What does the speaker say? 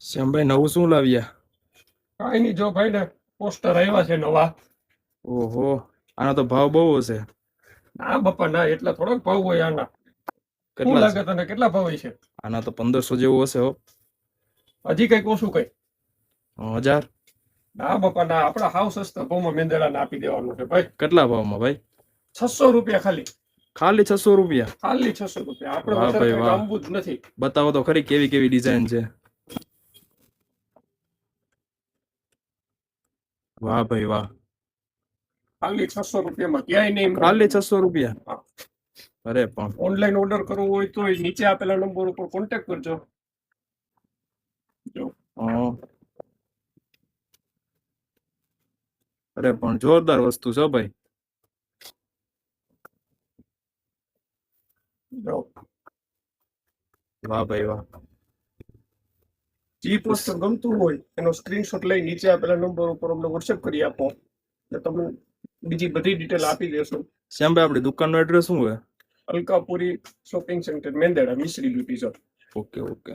શ્યામભાઈ નવું શું લાવ્યા? કાંઈ નહીં, જો ભાઈ ને પોસ્ટર આવ્યા છે નવા. ઓહો, આના તો ભાવ બહુ હશે. ના બાપા ના, એટલા થોડોક ભાવ હોય આના. શું કેટલા લાગે છે? તને, કેટલા ભાવ હોય છે? આના તો 1500 જેવું હશે હો. હજી કઈક ઓછું કઈ? 1000? ના બાપા ના, આપડા હાવ સસ્તા ભાવમાં મેંદડાને આપી દેવાનું છે ભાઈ. કેટલા ભાવમાં ભાઈ? 600 રૂપિયા ખાલી. ખાલી 600 રૂપિયા? ખાલી 600 રૂપિયા. આપણે વાહ વધારે ભાઈ કઈ વાહ. લાંબુ જ નથી. બતાવો તો ખરી કેવી કેવી ડિઝાઇન છે. વાહ ભાઈ વાહ. ખાલી 600 રૂપિયામાં ક્યાંય નહીં મળે. ખાલી 600 રૂપિયા? હા. અરે પણ ઓનલાઈન ઓર્ડર કરવો હોય તો નીચે આપેલા નંબર ઉપર કોન્ટેક્ટ કરજો. જો અરે પણ જોરદાર વસ્તુ છે ભાઈ. જો વાહ ભાઈ વાહ. જે પોસ્ટર ગમતું હોય એનો સ્ક્રીનશોટ લઈ નીચે આપેલા નંબર ઉપર અમને વોટ્સએપ કરી આપો, એટલે તમને બીજી બધી ડિટેલ આપી દેશું. શ્યામભાઈ આપણી દુકાનનો એડ્રેસ શું છે? Alkapuri shopping centre, Mendarda, Mishri beauty shop. Okay okay.